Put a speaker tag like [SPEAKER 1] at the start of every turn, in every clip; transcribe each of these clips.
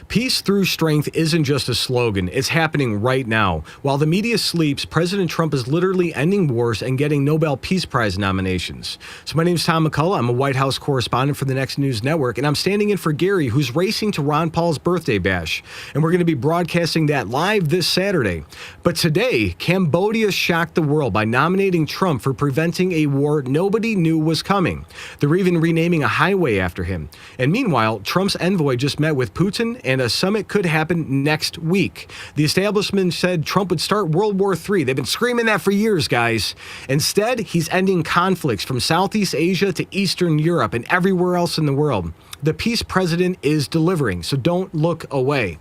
[SPEAKER 1] Peace through strength isn't just a slogan, it's happening right now. While the media sleeps, President Trump is literally ending wars and getting Nobel Peace Prize nominations. So my name is Tom McCullough. I'm a White House correspondent for the Next News Network, and I'm standing in for Gary, who's racing to Ron Paul's birthday bash. And we're going to be broadcasting that live this Saturday. But today, Cambodia shocked the world by nominating Trump for preventing a war nobody knew was coming. They're even renaming a highway after him. And meanwhile, Trump's envoy just met with Putin, and a summit could happen next week. The establishment said Trump would start World War III. They've been screaming that for years, guys. Instead, he's ending conflicts from Southeast Asia to Eastern Europe and everywhere else in the world. The peace president is delivering, so don't look away.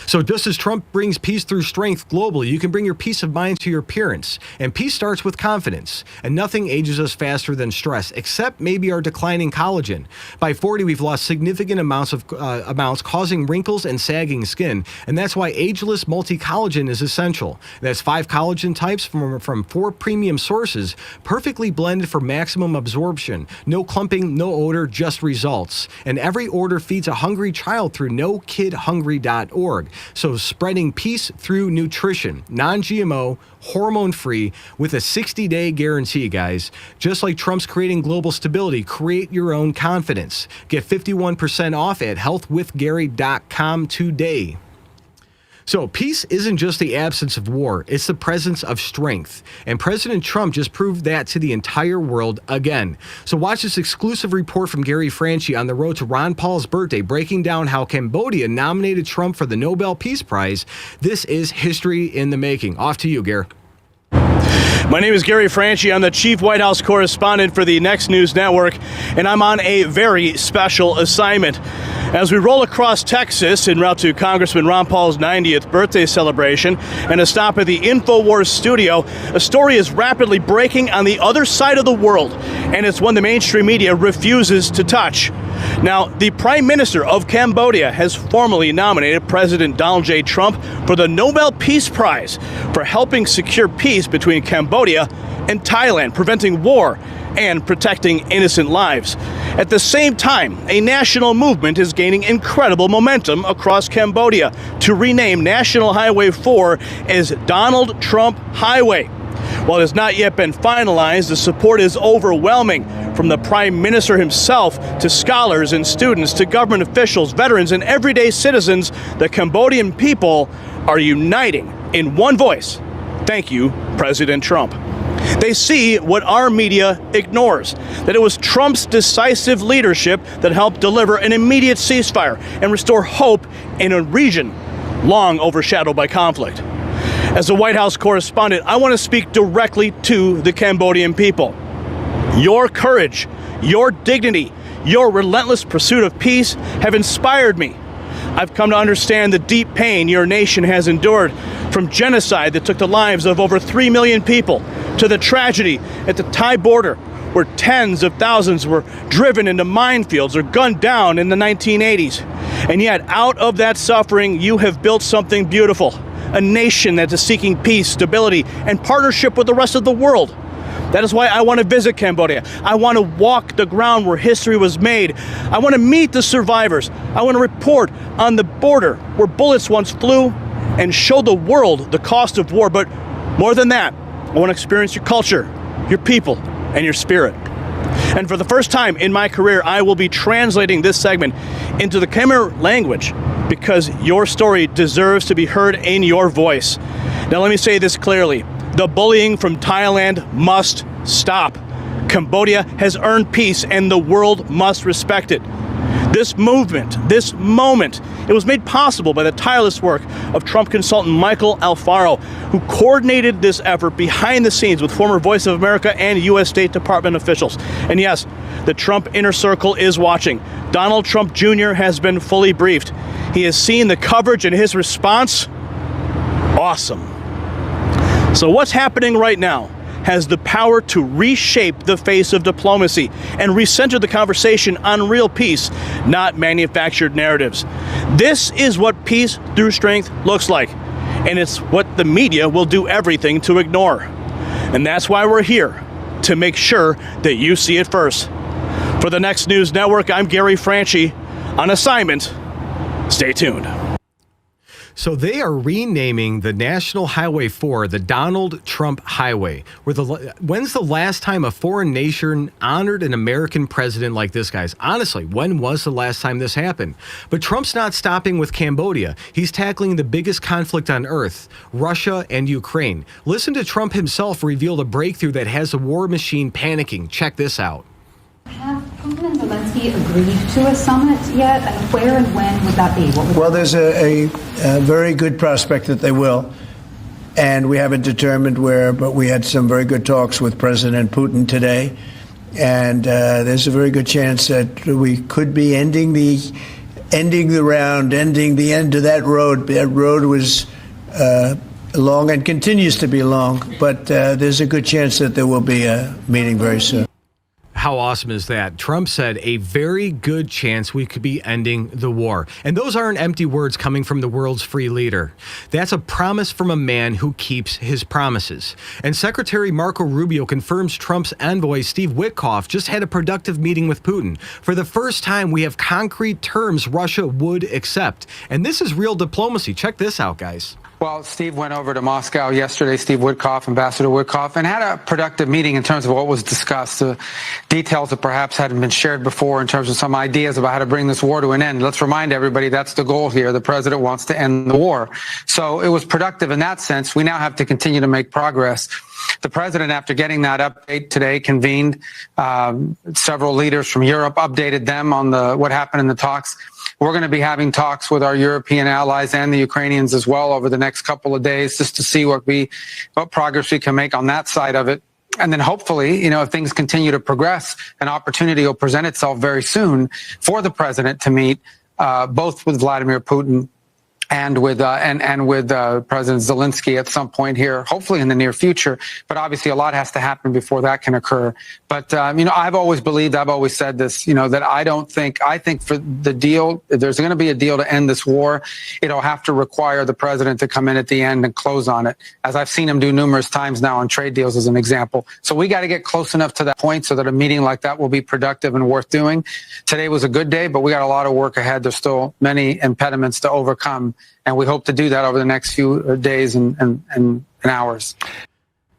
[SPEAKER 1] So just as Trump brings peace through strength globally, you can bring your peace of mind to your appearance. And peace starts with confidence. And nothing ages us faster than stress, except maybe our declining collagen. By 40, we've lost significant amounts, causing wrinkles and sagging skin. And that's why Ageless Collagen is essential. That's 5 collagen types from 4 premium sources, perfectly blended for maximum absorption. No clumping, no odor, just results. And every order feeds a hungry child through nokidhungry.org. So spreading peace through nutrition, non-GMO, hormone-free, with a 60-day guarantee, guys. Just like Trump's creating global stability, create your own confidence. Get 51% off at healthwithgary.com today. So peace isn't just the absence of war, it's the presence of strength. And President Trump just proved that to the entire world again. So watch this exclusive report from Gary Franchi on the road to Ron Paul's birthday, breaking down how Cambodia nominated Trump for the Nobel Peace Prize. This is history in the making. Off to you, Gary.
[SPEAKER 2] My name is Gary Franchi. I'm the chief White House correspondent for the Next News Network, and I'm on a very special assignment. As we roll across Texas en route to Congressman Ron Paul's 90th birthday celebration and a stop at the InfoWars studio, a story is rapidly breaking on the other side of the world, and it's one the mainstream media refuses to touch. Now, the Prime Minister of Cambodia has formally nominated President Donald J. Trump for the Nobel Peace Prize for helping secure peace between Cambodia and Thailand, preventing war and protecting innocent lives. At the same time, a national movement is gaining incredible momentum across Cambodia to rename National Highway 4 as Donald Trump Highway. While it has not yet been finalized, the support is overwhelming, from the Prime Minister himself to scholars and students to government officials, veterans, and everyday citizens. The Cambodian people are uniting in one voice. Thank you, President Trump. They see what our media ignores, that it was Trump's decisive leadership that helped deliver an immediate ceasefire and restore hope in a region long overshadowed by conflict. As a White House correspondent, I want to speak directly to the Cambodian people. Your courage, your dignity, your relentless pursuit of peace have inspired me. I've come to understand the deep pain your nation has endured, from genocide that took the lives of over 3 million people to the tragedy at the Thai border, where tens of thousands were driven into minefields or gunned down in the 1980s. And yet, out of that suffering, you have built something beautiful, a nation that is seeking peace, stability, and partnership with the rest of the world. That is why I want to visit Cambodia. I want to walk the ground where history was made. I want to meet the survivors. I want to report on the border where bullets once flew and show the world the cost of war. But more than that, I want to experience your culture, your people, and your spirit. And for the first time in my career, I will be translating this segment into the Khmer language, because your story deserves to be heard in your voice. Now, let me say this clearly. The bullying from Thailand must stop. Cambodia has earned peace, and the world must respect it. This movement, this moment, it was made possible by the tireless work of Trump consultant Michael Alfaro, who coordinated this effort behind the scenes with former Voice of America and U.S. State Department officials. And yes, the Trump inner circle is watching. Donald Trump Jr. has been fully briefed. He has seen the coverage, and his response, awesome. So what's happening right now has the power to reshape the face of diplomacy and recenter the conversation on real peace, not manufactured narratives. This is what peace through strength looks like, and it's what the media will do everything to ignore. And that's why we're here, to make sure that you see it first. For the Next News Network, I'm Gary Franchi, on assignment Stay tuned.
[SPEAKER 1] So they are renaming the National Highway 4 the Donald Trump Highway. When's the last time a foreign nation honored an American president like this, guys? Honestly, when was the last time this happened? But Trump's not stopping with Cambodia. He's tackling the biggest conflict on earth, Russia and Ukraine. Listen to Trump himself reveal the breakthrough that has the war machine panicking. Check this out.
[SPEAKER 3] Have Putin and Zelensky agreed to a summit yet? And where and when would that be?
[SPEAKER 4] Well, there's a very good prospect that they will. And we haven't determined where, but we had some very good talks with President Putin today. And there's a very good chance that we could be ending the end of that road. That road was long and continues to be long, but there's a good chance that there will be a meeting very soon.
[SPEAKER 1] How awesome is that? Trump said a very good chance we could be ending the war. And those aren't empty words coming from the world's free leader. That's a promise from a man who keeps his promises. And Secretary Marco Rubio confirms Trump's envoy, Steve Witkoff, just had a productive meeting with Putin. For the first time, we have concrete terms Russia would accept. And this is real diplomacy. Check this out, guys.
[SPEAKER 5] Well, Steve went over to Moscow yesterday, Steve Witkoff, Ambassador Witkoff, and had a productive meeting in terms of what was discussed, the details that perhaps hadn't been shared before in terms of some ideas about how to bring this war to an end. Let's remind everybody that's the goal here. The president wants to end the war. So it was productive in that sense. We now have to continue to make progress. The president, after getting that update today, convened several leaders from Europe, updated them on what happened in the talks. We're going to be having talks with our European allies and the Ukrainians as well over the next couple of days, just to see what progress we can make on that side of it. And then hopefully, if things continue to progress, an opportunity will present itself very soon for the president to meet both with Vladimir Putin and with President Zelensky at some point here, hopefully in the near future. But obviously, a lot has to happen before that can occur. But I've always said this, that I think for the deal, if there's going to be a deal to end this war, it'll have to require the president to come in at the end and close on it, as I've seen him do numerous times now on trade deals as an example. So we got to get close enough to that point so that a meeting like that will be productive and worth doing. Today was a good day, but we got a lot of work ahead. There's still many impediments to overcome. And we hope to do that over the next few days and hours.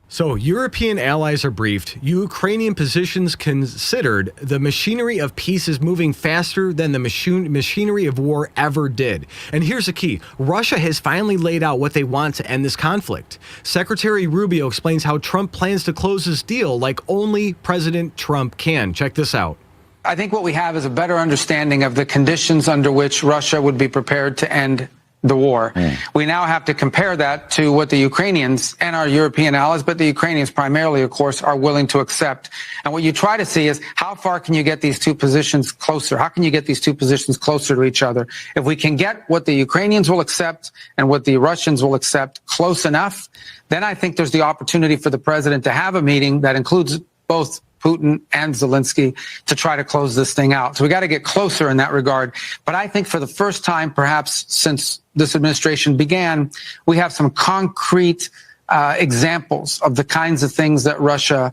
[SPEAKER 1] So European allies are briefed. Ukrainian positions considered. The machinery of peace is moving faster than the machinery of war ever did. And here's the key. Russia has finally laid out what they want to end this conflict. Secretary Rubio explains how Trump plans to close this deal like only President Trump can. Check this out.
[SPEAKER 5] I think what we have is a better understanding of the conditions under which Russia would be prepared to end the war. We now have to compare that to what the Ukrainians and our European allies, but the Ukrainians primarily, of course, are willing to accept. And what you try to see is how far can you get these two positions closer? How can you get these two positions closer to each other? If we can get what the Ukrainians will accept and what the Russians will accept close enough, then I think there's the opportunity for the president to have a meeting that includes both Putin and Zelensky to try to close this thing out. So we got to get closer in that regard. But I think for the first time, perhaps since this administration began, we have some concrete examples of the kinds of things that Russia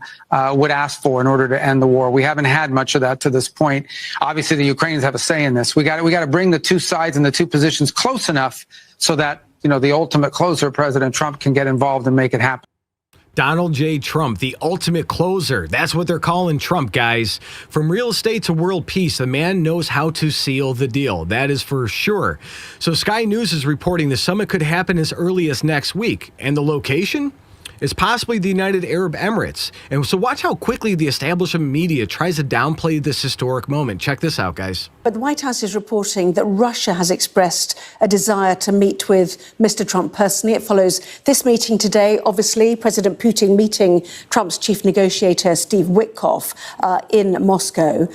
[SPEAKER 5] would ask for in order to end the war. We haven't had much of that to this point. Obviously, the Ukrainians have a say in this. We got to bring the two sides and the two positions close enough so that, the ultimate closer, President Trump, can get involved and make it happen.
[SPEAKER 1] Donald J. Trump, the ultimate closer. That's what they're calling Trump, guys. From real estate to world peace, the man knows how to seal the deal. That is for sure. So Sky News is reporting the summit could happen as early as next week. And the location is possibly the United Arab Emirates. And so watch how quickly the establishment media tries to downplay this historic moment. Check this out, guys.
[SPEAKER 6] But the White House is reporting that Russia has expressed a desire to meet with Mr. Trump personally. It follows this meeting today. Obviously, President Putin meeting Trump's chief negotiator, Steve Witkoff, in Moscow.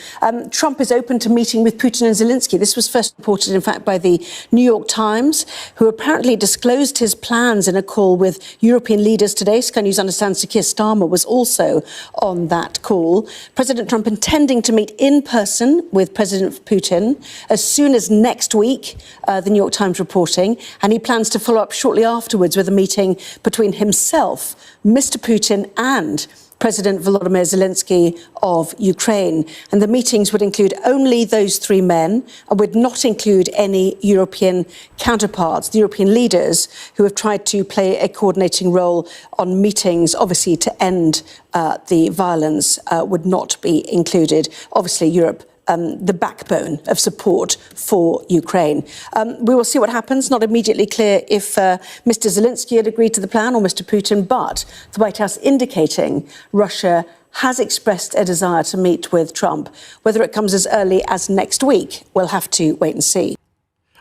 [SPEAKER 6] Trump is open to meeting with Putin and Zelensky. This was first reported, in fact, by the New York Times, who apparently disclosed his plans in a call with European leaders today. Sky News understands Sir Keir Starmer was also on that call. President Trump intending to meet in person with President Putin as soon as next week, the New York Times reporting, and he plans to follow up shortly afterwards with a meeting between himself, Mr. Putin and President Volodymyr Zelensky of Ukraine. And the meetings would include only those three men and would not include any European counterparts, the European leaders who have tried to play a coordinating role on meetings, obviously to end the violence, would not be included. Obviously, Europe, the backbone of support for Ukraine. We will see what happens. Not immediately clear if Mr. Zelensky had agreed to the plan or Mr. Putin, but the White House indicating Russia has expressed a desire to meet with Trump. Whether it comes as early as next week, we'll have to wait and see.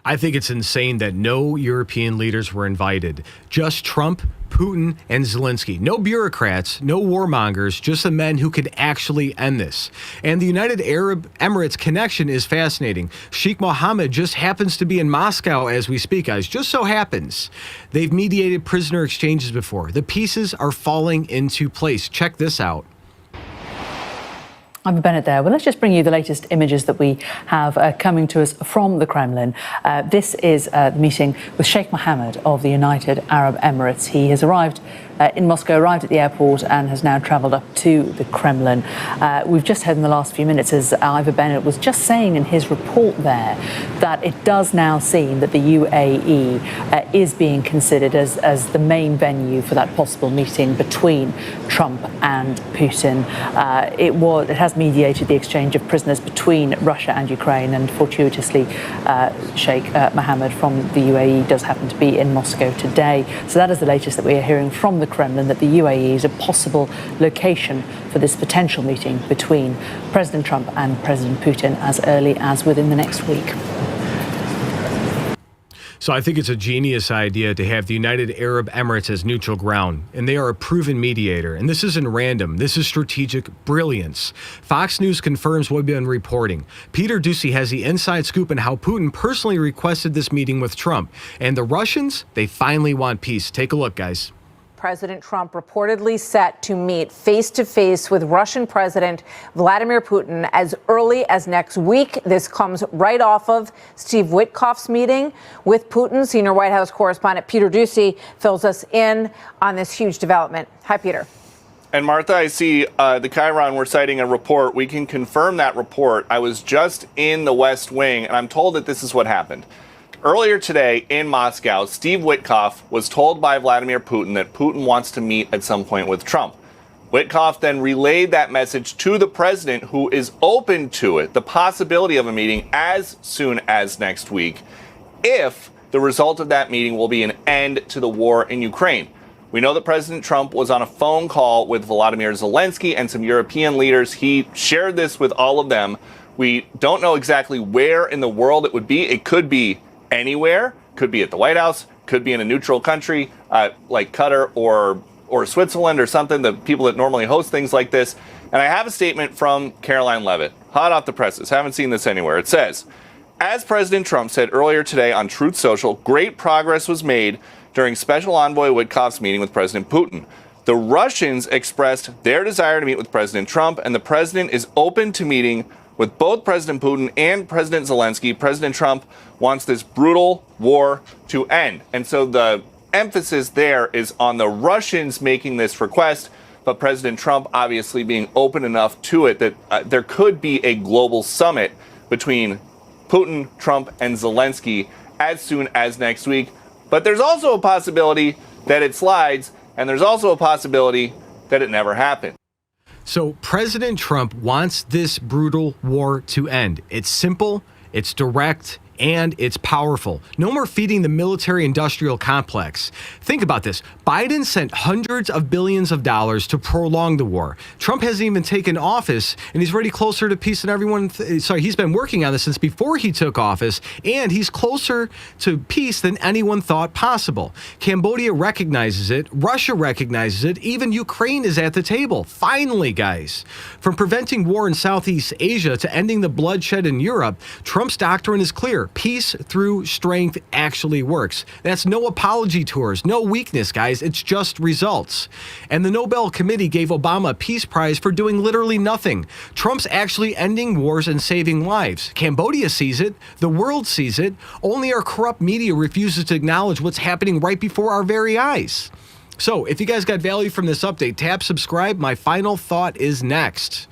[SPEAKER 1] I think it's insane that no European leaders were invited. Just Trump, Putin, and Zelensky. No bureaucrats, no warmongers, just the men who could actually end this. And the United Arab Emirates connection is fascinating. Sheikh Mohammed just happens to be in Moscow as we speak, guys. Just so happens. They've mediated prisoner exchanges before. The pieces are falling into place. Check this out.
[SPEAKER 7] I'm Bennett there. Well, let's just bring you the latest images that we have coming to us from the Kremlin. This is the meeting with Sheikh Mohammed of the United Arab Emirates. He has arrived in Moscow, arrived at the airport and has now travelled up to the Kremlin. We've just heard in the last few minutes, as Ivor Bennett was just saying in his report there, that it does now seem that the UAE is being considered as the main venue for that possible meeting between Trump and Putin. It has mediated the exchange of prisoners between Russia and Ukraine, and fortuitously Sheikh Mohammed from the UAE does happen to be in Moscow today. So that is the latest that we are hearing from the Kremlin, that the UAE is a possible location for this potential meeting between President Trump and President Putin as early as within the next week.
[SPEAKER 1] So I think it's a genius idea to have the United Arab Emirates as neutral ground, and they are a proven mediator. And this isn't random. This is strategic brilliance. Fox News confirms what we've been reporting. Peter Doocy has the inside scoop on how Putin personally requested this meeting with Trump. And the Russians, they finally want peace. Take a look, guys.
[SPEAKER 8] President Trump reportedly set to meet face-to-face with Russian President Vladimir Putin as early as next week. This comes right off of Steve Witkoff's meeting with Putin. Senior White House correspondent Peter Doocy fills us in on this huge development. Hi, Peter.
[SPEAKER 9] And Martha, I see the Chiron, we're citing a report. We can confirm that report. I was just in the West Wing, and I'm told that this is what happened. Earlier today in Moscow, Steve Witkoff was told by Vladimir Putin that Putin wants to meet at some point with Trump. Witkoff then relayed that message to the president, who is open to it, the possibility of a meeting as soon as next week, if the result of that meeting will be an end to the war in Ukraine. We know that President Trump was on a phone call with Volodymyr Zelensky and some European leaders. He shared this with all of them. We don't know exactly where in the world it would be. It could be anywhere, could be at the White House, could be in a neutral country like Qatar or Switzerland or something, the people that normally host things like this. And I have a statement from Caroline Leavitt, hot off the presses, haven't seen this anywhere. It says, as President Trump said earlier today on Truth Social, great progress was made during Special Envoy Witkoff's meeting with President Putin. The Russians expressed their desire to meet with President Trump, and the president is open to meeting with both President Putin and President Zelensky. President Trump wants this brutal war to end. And so the emphasis there is on the Russians making this request, but President Trump obviously being open enough to it that there could be a global summit between Putin, Trump, and Zelensky as soon as next week. But there's also a possibility that it slides, and there's also a possibility that it never happened.
[SPEAKER 1] So President Trump wants this brutal war to end. It's simple, it's direct, and it's powerful. No more feeding the military-industrial complex. Think about this. Biden sent hundreds of billions of dollars to prolong the war. Trump hasn't even taken office, and he's already closer to peace than everyone. He's been working on this since before he took office, and he's closer to peace than anyone thought possible. Cambodia recognizes it. Russia recognizes it. Even Ukraine is at the table. Finally, guys. From preventing war in Southeast Asia to ending the bloodshed in Europe, Trump's doctrine is clear. Peace through strength actually works. That's no apology tours, no weakness, guys. It's just results. And the Nobel Committee gave Obama a Peace Prize for doing literally nothing. Trump's actually ending wars and saving lives. Cambodia sees it. The world sees it. Only our corrupt media refuses to acknowledge what's happening right before our very eyes. So if you guys got value from this update, tap subscribe. My final thought is next.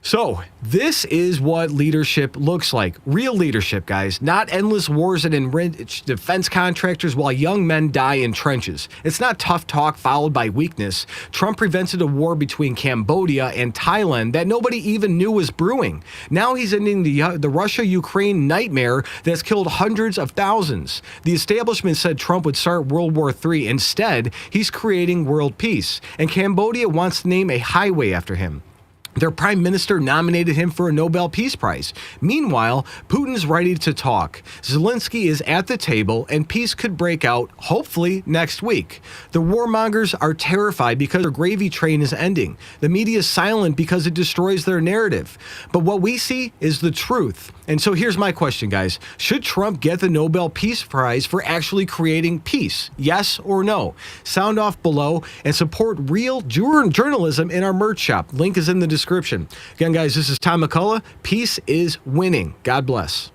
[SPEAKER 1] So this is what leadership looks like. Real leadership, guys. Not endless wars and enriched defense contractors while young men die in trenches. It's not tough talk followed by weakness. Trump prevented a war between Cambodia and Thailand that nobody even knew was brewing. Now he's ending the Russia-Ukraine nightmare that's killed hundreds of thousands. The establishment said Trump would start World War III. Instead, he's creating world peace. And Cambodia wants to name a highway after him. Their prime minister nominated him for a Nobel Peace Prize. Meanwhile, Putin's ready to talk. Zelensky is at the table, and peace could break out, hopefully, next week. The warmongers are terrified because their gravy train is ending. The media is silent because it destroys their narrative. But what we see is the truth. And so here's my question, guys. Should Trump get the Nobel Peace Prize for actually creating peace? Yes or no? Sound off below and support real journalism in our merch shop. Link is in the description. Again, guys, this is Tom McCullough. Peace is winning. God bless.